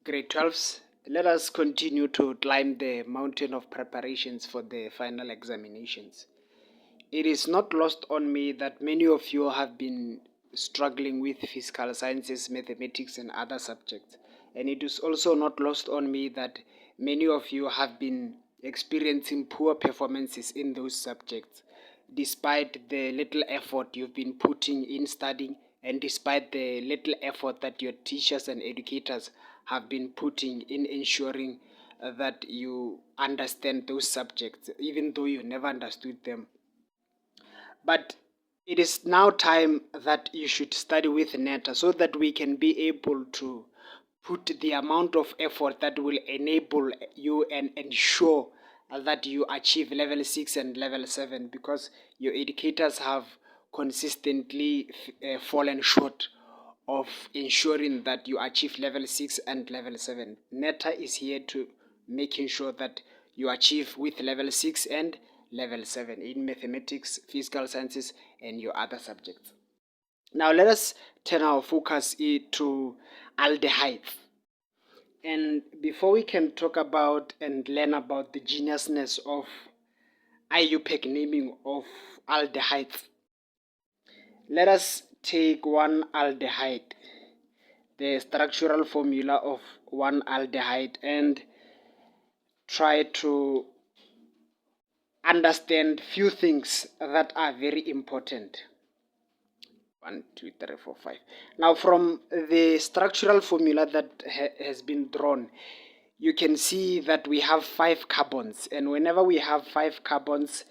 Grade 12s, let us continue to climb the mountain of preparations for the final examinations. It is not lost on me that many of you have been struggling with physical sciences, mathematics, and other subjects. And it is also not lost on me that many of you have been experiencing poor performances in those subjects, despite the little effort you've been putting in studying, and despite the little effort that your teachers and educators have been putting in ensuring that you understand those subjects, even though you never understood them. But it is now time that you should study with NETA so that we can be able to put the amount of effort that will enable you and ensure that you achieve level 6 and level 7, because your educators have consistently fallen short of ensuring that you achieve level 6 and level 7. NETA is here to making sure that you achieve with level 6 and level 7 in mathematics, physical sciences, and your other subjects. Now let us turn our focus to aldehydes. And before we can talk about and learn about the geniusness of IUPAC naming of aldehydes, let us take one aldehyde, the structural formula of one aldehyde, and try to understand few things that are very important. 1, 2, 3, 4, 5. Now, from the structural formula that has been drawn, you can see that we have 5 carbons, and whenever we have 5 carbons,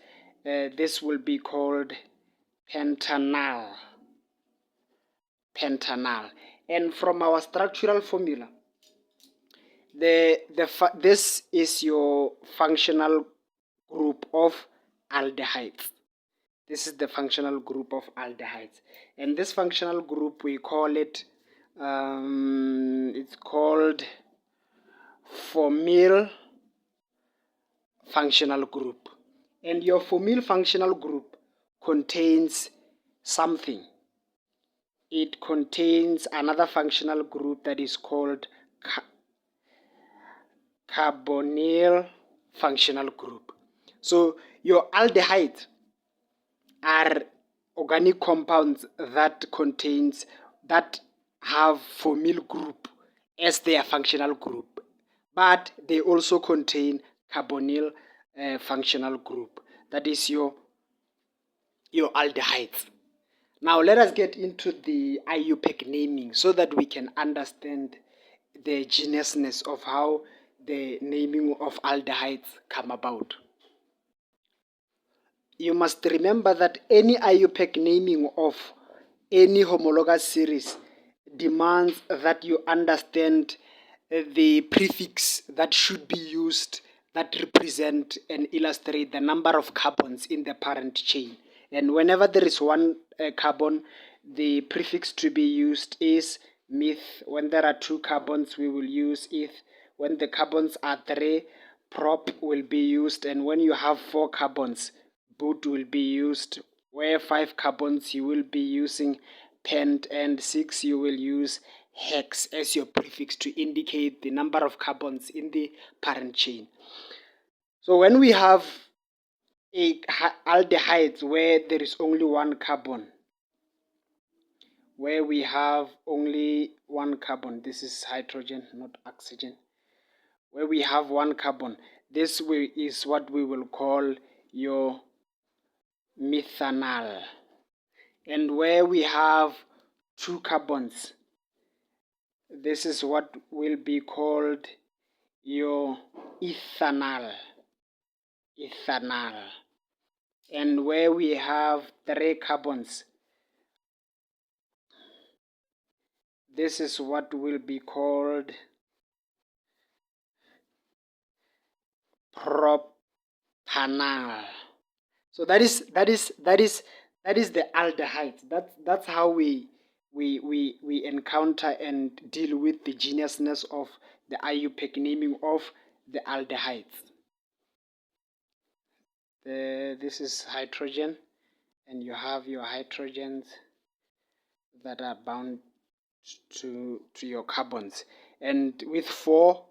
this will be called pentanal. And from our structural formula, this is your functional group of aldehydes. This is the functional group of aldehydes, and this functional group we call it it's called formyl functional group. And your formyl functional group contains something. It contains another functional group that is called carbonyl functional group. So your aldehydes are organic compounds that have formyl group as their functional group, but they also contain carbonyl functional group, that is your aldehydes. Now let us get into the IUPAC naming so that we can understand the geniusness of how the naming of aldehydes come about. You must remember that any IUPAC naming of any homologous series demands that you understand the prefix that should be used that represent and illustrate the number of carbons in the parent chain. And whenever there is one carbon, the prefix to be used is meth. When there are 2 carbons, we will use eth. When the carbons are 3, prop will be used. And when you have 4 carbons, boot will be used. Where 5 carbons, you will be using pent, and 6 you will use hex as your prefix to indicate the number of carbons in the parent chain. So when we have aldehydes where there is only 1 carbon, this is hydrogen, not oxygen. Where we have 1 carbon, this is what we will call your methanal. And where we have 2 carbons, this is what will be called your ethanal. And where we have 3 carbons, this is what will be called propanal. So that is the aldehydes. That's how we encounter and deal with the geniusness of the IUPAC naming of the aldehydes. This is hydrogen, and you have your hydrogens that are bound to your carbons. And with 4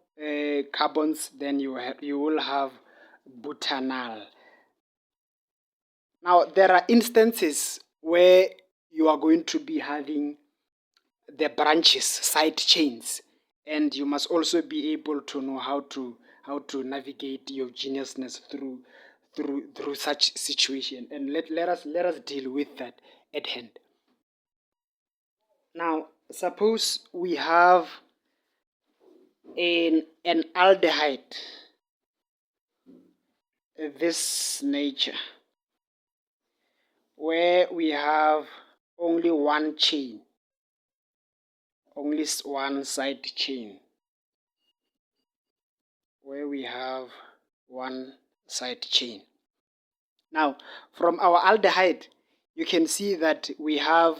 carbons, then you will have butanal. Now, there are instances where you are going to be having the branches, side chains, and you must also be able to know how to navigate your geniusness through such situation. And let us deal with that at hand. Now, suppose we have an aldehyde, this nature, where we have only one chain, only one side chain, where we have one side chain. Now, from our aldehyde, you can see that we have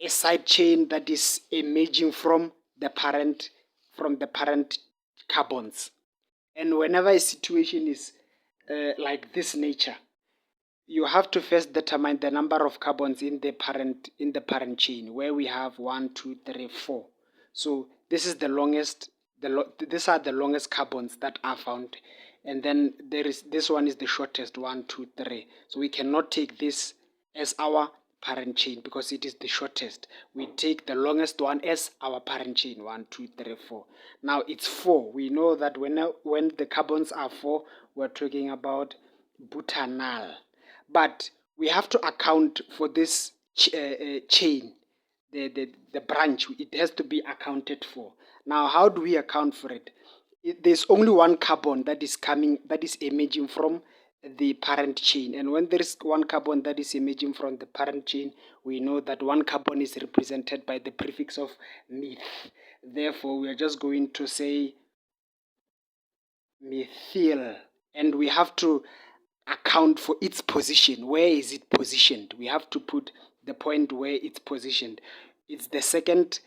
a side chain that is emerging from the parent carbons. And whenever a situation is like this nature, you have to first determine the number of carbons in the parent chain, where we have 1, 2, 3, 4. So this is the longest. These are the longest carbons that are found, and then this one is the shortest, 1, 2, 3. So we cannot take this as our parent chain because it is the shortest. We take the longest one as our parent chain, 1, 2, 3, 4. Now it's 4. We know that when the carbons are 4, we're talking about butanal. But we have to account for this chain, the branch. It has to be accounted for. Now, how do we account for it? There's only one carbon that is emerging from the parent chain. And when there is one carbon that is emerging from the parent chain, we know that one carbon is represented by the prefix of meth. Therefore, we are just going to say methyl, and we have to account for its position. Where is it positioned? We have to put the point where it's positioned. It's the second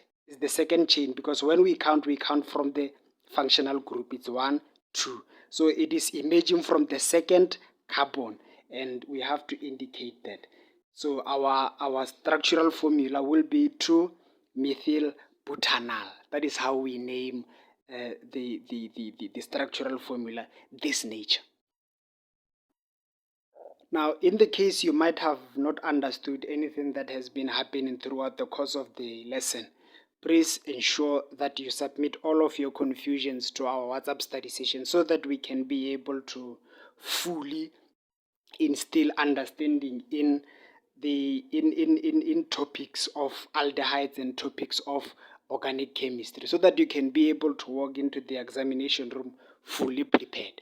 chain, because when we count from the functional group. It's 1, 2. So it is emerging from the second carbon, and we have to indicate that. So our structural formula will be 2-methyl butanal. That is how we name the structural formula, this nature. Now, in the case you might have not understood anything that has been happening throughout the course of the lesson, please ensure that you submit all of your confusions to our WhatsApp study session so that we can be able to fully instill understanding in topics of aldehydes and topics of organic chemistry, so that you can be able to walk into the examination room fully prepared.